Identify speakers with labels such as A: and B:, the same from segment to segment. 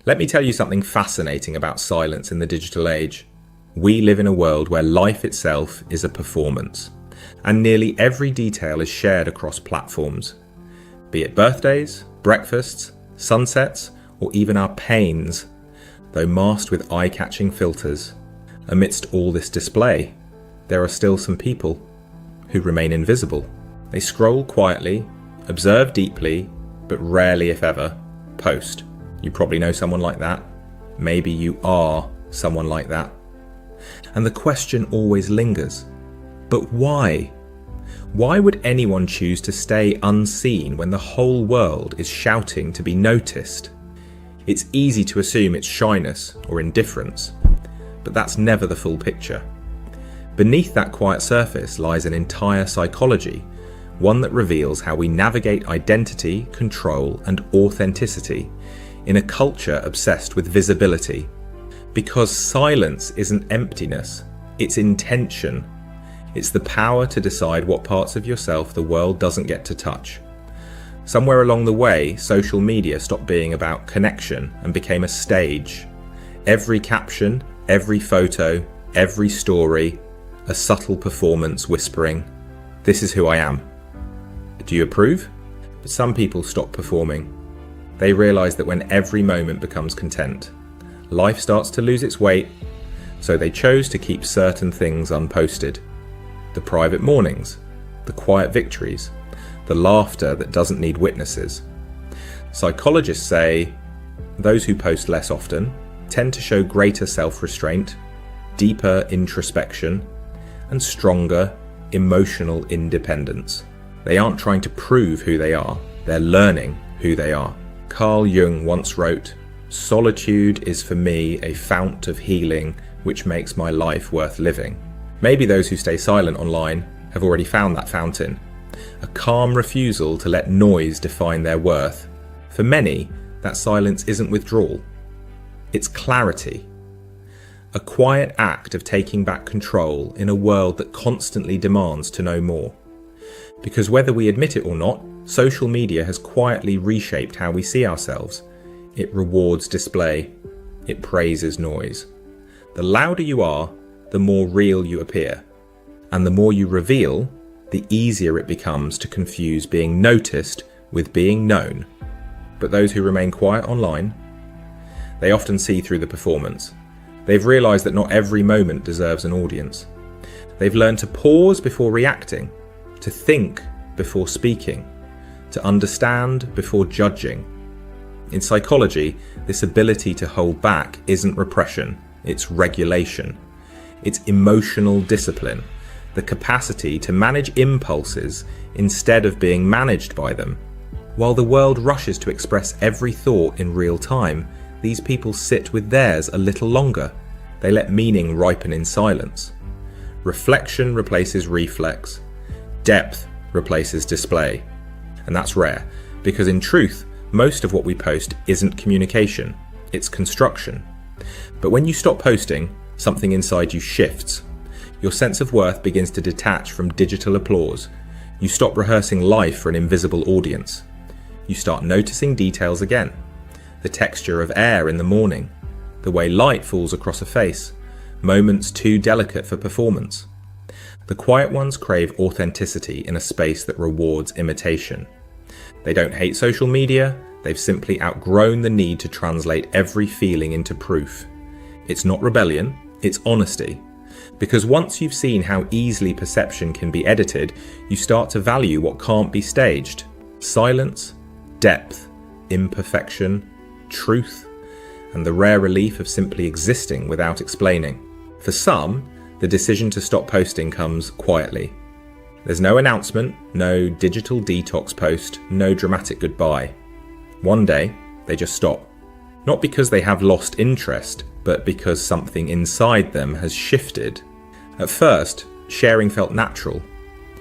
A: Let me tell you something fascinating about silence in the digital age. We live in a world where life itself is a performance, and nearly every detail is shared across platforms. Be it birthdays, breakfasts, sunsets, or even our pains, though masked with eye-catching filters. Amidst all this display, there are still some people who remain invisible. They scroll quietly, observe deeply, but rarely, if ever, post. You probably know someone like that. Maybe you are someone like that. And the question always lingers. But why? Why would anyone choose to stay unseen when the whole world is shouting to be noticed? It's easy to assume it's shyness or indifference, but that's never the full picture. Beneath that quiet surface lies an entire psychology, one that reveals how we navigate identity, control, and authenticity in a culture obsessed with visibility. Because silence isn't emptiness, it's intention. It's the power to decide what parts of yourself the world doesn't get to touch. Somewhere along the way, social media stopped being about connection and became a stage. Every caption, every photo, every story, a subtle performance whispering, "This is who I am." Do you approve? But some people stop performing. They realise that when every moment becomes content, life starts to lose its weight, so they chose to keep certain things unposted. The private mornings, the quiet victories, the laughter that doesn't need witnesses. Psychologists say those who post less often tend to show greater self-restraint, deeper introspection, and stronger emotional independence. They aren't trying to prove who they are, they're learning who they are. Carl Jung once wrote, "Solitude is for me a fount of healing which makes my life worth living." Maybe those who stay silent online have already found that fountain, a calm refusal to let noise define their worth. For many, that silence isn't withdrawal, it's clarity. A quiet act of taking back control in a world that constantly demands to know more. Because whether we admit it or not, social media has quietly reshaped how we see ourselves. It rewards display. It praises noise. The louder you are, the more real you appear. And the more you reveal, the easier it becomes to confuse being noticed with being known. But those who remain quiet online, they often see through the performance. They've realised that not every moment deserves an audience. They've learned to pause before reacting, to think before speaking, to understand before judging. In psychology, this ability to hold back isn't repression, it's regulation. It's emotional discipline, the capacity to manage impulses instead of being managed by them. While the world rushes to express every thought in real time, these people sit with theirs a little longer. They let meaning ripen in silence. Reflection replaces reflex. Depth replaces display. And that's rare, because in truth, most of what we post isn't communication, it's construction. But when you stop posting, something inside you shifts. Your sense of worth begins to detach from digital applause. You stop rehearsing life for an invisible audience. You start noticing details again. The texture of air in the morning, the way light falls across a face, moments too delicate for performance. The quiet ones crave authenticity in a space that rewards imitation. They don't hate social media, they've simply outgrown the need to translate every feeling into proof. It's not rebellion, it's honesty. Because once you've seen how easily perception can be edited, you start to value what can't be staged. Silence, depth, imperfection, truth, and the rare relief of simply existing without explaining. For some, the decision to stop posting comes quietly. There's no announcement, no digital detox post, no dramatic goodbye. One day, they just stop. Not because they have lost interest, but because something inside them has shifted. At first, sharing felt natural,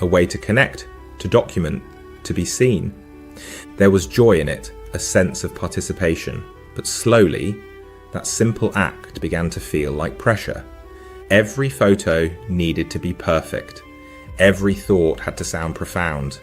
A: a way to connect, to document, to be seen. There was joy in it, a sense of participation, but slowly, that simple act began to feel like pressure. Every photo needed to be perfect. Every thought had to sound profound.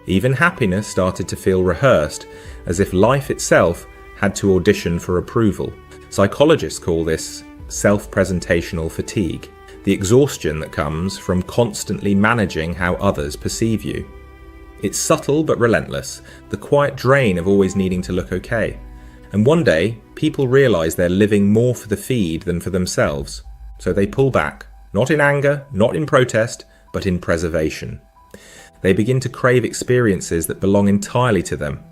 A: Even happiness started to feel rehearsed, as if life itself had to audition for approval. Psychologists call this self-presentational fatigue, the exhaustion that comes from constantly managing how others perceive you. It's subtle but relentless, the quiet drain of always needing to look okay. And one day, people realise they're living more for the feed than for themselves. So they pull back, not in anger, not in protest, but in preservation. They begin to crave experiences that belong entirely to them,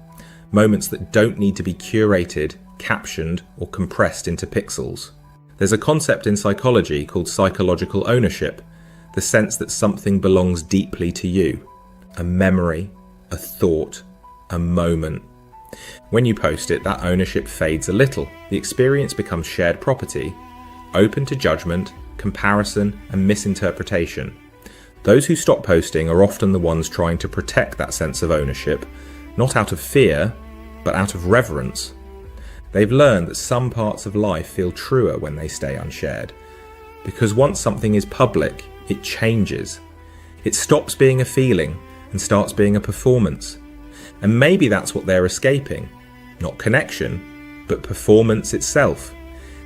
A: moments that don't need to be curated, captioned, or compressed into pixels. There's a concept in psychology called psychological ownership, the sense that something belongs deeply to you. A memory, a thought, a moment. When you post it, that ownership fades a little. The experience becomes shared property, open to judgment, comparison, and misinterpretation. Those who stop posting are often the ones trying to protect that sense of ownership, not out of fear, but out of reverence. They've learned that some parts of life feel truer when they stay unshared. Because once something is public, it changes. It stops being a feeling and starts being a performance. And maybe that's what they're escaping. Not connection, but performance itself.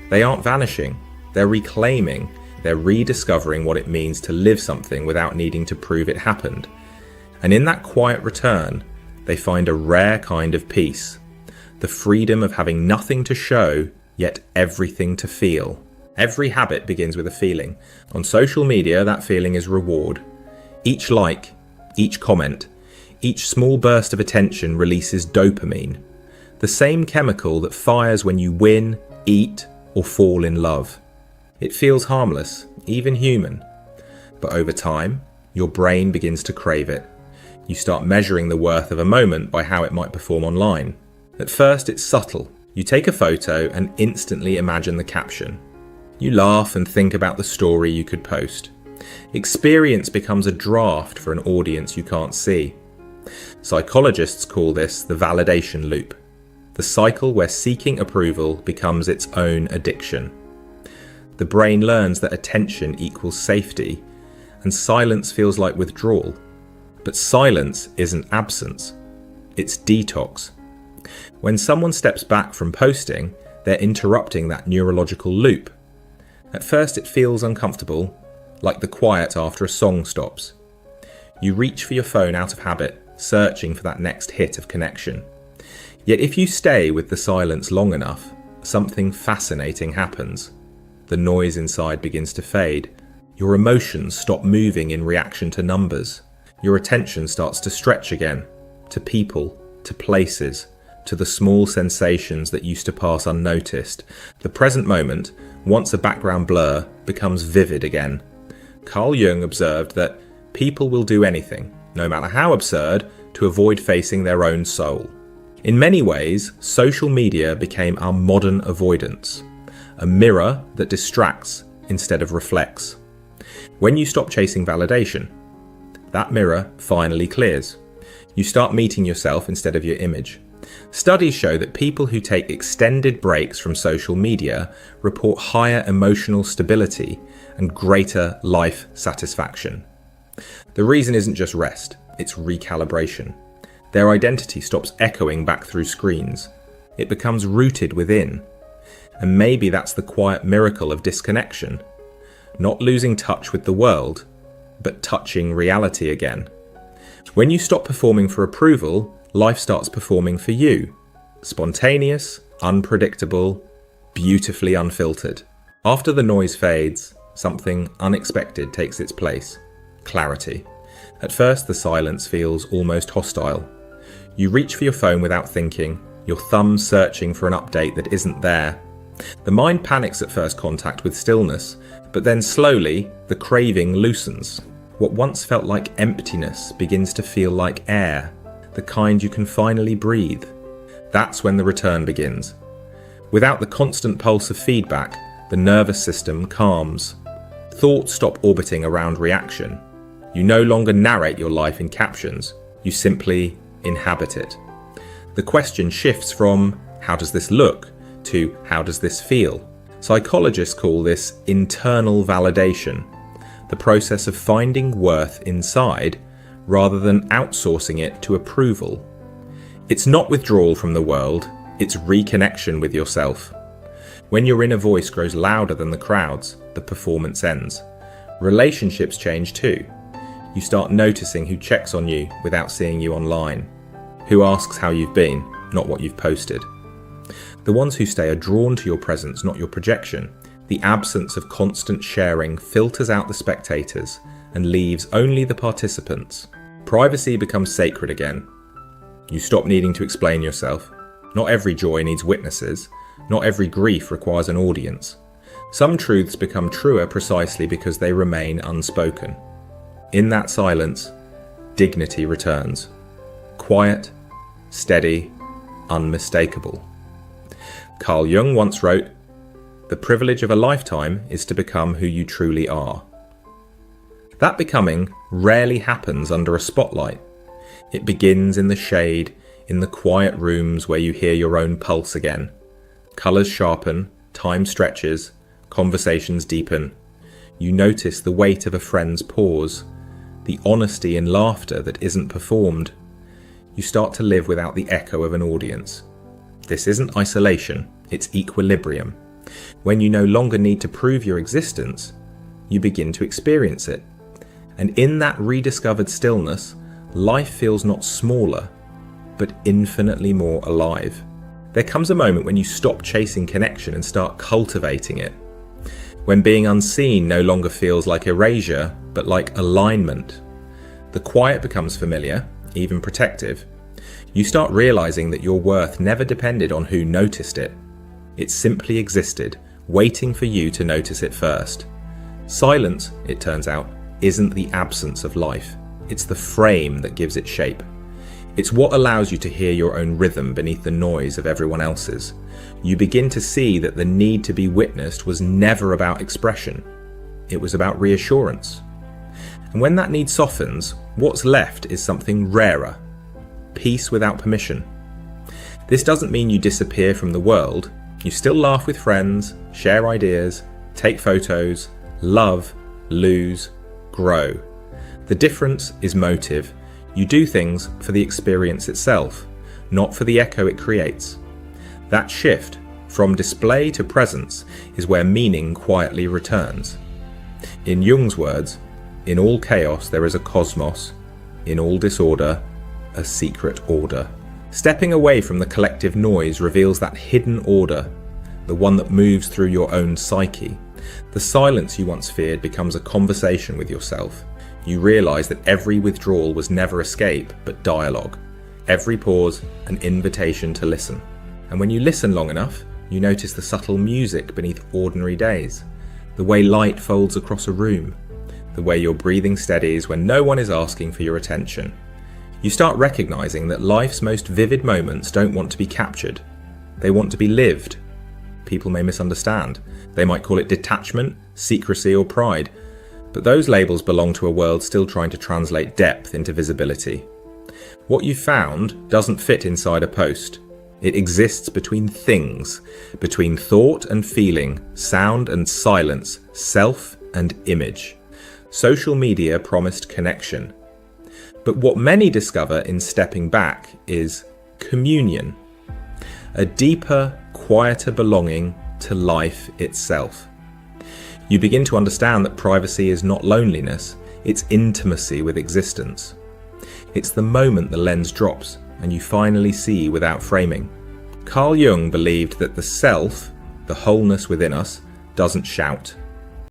A: They aren't vanishing, they're reclaiming, they're rediscovering what it means to live something without needing to prove it happened. And in that quiet return, they find a rare kind of peace. The freedom of having nothing to show, yet everything to feel. Every habit begins with a feeling. On social media, that feeling is reward. Each like, each comment, each small burst of attention releases dopamine, the same chemical that fires when you win, eat, or fall in love. It feels harmless, even human. But over time, your brain begins to crave it. You start measuring the worth of a moment by how it might perform online. At first, it's subtle. You take a photo and instantly imagine the caption. You laugh and think about the story you could post. Experience becomes a draft for an audience you can't see. Psychologists call this the validation loop, the cycle where seeking approval becomes its own addiction. The brain learns that attention equals safety, and silence feels like withdrawal. But silence isn't absence, it's detox. When someone steps back from posting, they're interrupting that neurological loop. At first it feels uncomfortable, like the quiet after a song stops. You reach for your phone out of habit, searching for that next hit of connection. Yet if you stay with the silence long enough, something fascinating happens. The noise inside begins to fade. Your emotions stop moving in reaction to numbers. Your attention starts to stretch again, to people, to places, to the small sensations that used to pass unnoticed. The present moment, once a background blur, becomes vivid again. Carl Jung observed that people will do anything, no matter how absurd, to avoid facing their own soul. In many ways, social media became our modern avoidance, a mirror that distracts instead of reflects. When you stop chasing validation, that mirror finally clears. You start meeting yourself instead of your image. Studies show that people who take extended breaks from social media report higher emotional stability and greater life satisfaction. The reason isn't just rest, it's recalibration. Their identity stops echoing back through screens. It becomes rooted within. And maybe that's the quiet miracle of disconnection. Not losing touch with the world, but touching reality again. When you stop performing for approval, life starts performing for you. Spontaneous, unpredictable, beautifully unfiltered. After the noise fades, something unexpected takes its place. Clarity. At first, the silence feels almost hostile. You reach for your phone without thinking, your thumb searching for an update that isn't there. The mind panics at first contact with stillness, but then slowly, the craving loosens. What once felt like emptiness begins to feel like air, the kind you can finally breathe. That's when the return begins. Without the constant pulse of feedback, the nervous system calms. Thoughts stop orbiting around reaction. You no longer narrate your life in captions, you simply inhabit it. The question shifts from, how does this look, to how does this feel? Psychologists call this internal validation, the process of finding worth inside rather than outsourcing it to approval. It's not withdrawal from the world, It's reconnection with yourself. When your inner voice grows louder than the crowd's, the performance ends. Relationships change too. You start noticing who checks on you without seeing you online, who asks how you've been, not what you've posted. The ones who stay are drawn to your presence, not your projection. The absence of constant sharing filters out the spectators and leaves only the participants. Privacy becomes sacred again. You stop needing to explain yourself. Not every joy needs witnesses. Not every grief requires an audience. Some truths become truer precisely because they remain unspoken. In that silence, dignity returns. Quiet, steady, unmistakable. Carl Jung once wrote, "The privilege of a lifetime is to become who you truly are." That becoming rarely happens under a spotlight. It begins in the shade, in the quiet rooms where you hear your own pulse again. Colours sharpen, time stretches, conversations deepen. You notice the weight of a friend's pause, the honesty in laughter that isn't performed. You start to live without the echo of an audience. This isn't isolation, it's equilibrium. When you no longer need to prove your existence, you begin to experience it. And in that rediscovered stillness, life feels not smaller, but infinitely more alive. There comes a moment when you stop chasing connection and start cultivating it. When being unseen no longer feels like erasure, but like alignment. The quiet becomes familiar, even protective. You start realizing that your worth never depended on who noticed it. It simply existed, waiting for you to notice it first. Silence, it turns out, isn't the absence of life. It's the frame that gives it shape. It's what allows you to hear your own rhythm beneath the noise of everyone else's. You begin to see that the need to be witnessed was never about expression. It was about reassurance. And when that need softens, what's left is something rarer. Peace without permission. This doesn't mean you disappear from the world. You still laugh with friends, share ideas, take photos, love, lose, grow. The difference is motive. You do things for the experience itself, not for the echo it creates. That shift, from display to presence, is where meaning quietly returns. In Jung's words, in all chaos there is a cosmos, in all disorder, a secret order. Stepping away from the collective noise reveals that hidden order, the one that moves through your own psyche. The silence you once feared becomes a conversation with yourself. You realize that every withdrawal was never escape, but dialogue. Every pause, an invitation to listen. And when you listen long enough, you notice the subtle music beneath ordinary days. The way light folds across a room. The way your breathing steadies when no one is asking for your attention. You start recognizing that life's most vivid moments don't want to be captured. They want to be lived. People may misunderstand. They might call it detachment, secrecy, or pride. But those labels belong to a world still trying to translate depth into visibility. What you found doesn't fit inside a post. It exists between things, between thought and feeling, sound and silence, self and image. Social media promised connection. But what many discover in stepping back is communion. A deeper, quieter belonging to life itself. You begin to understand that privacy is not loneliness, it's intimacy with existence. It's the moment the lens drops and you finally see without framing. Carl Jung believed that the self, the wholeness within us, doesn't shout.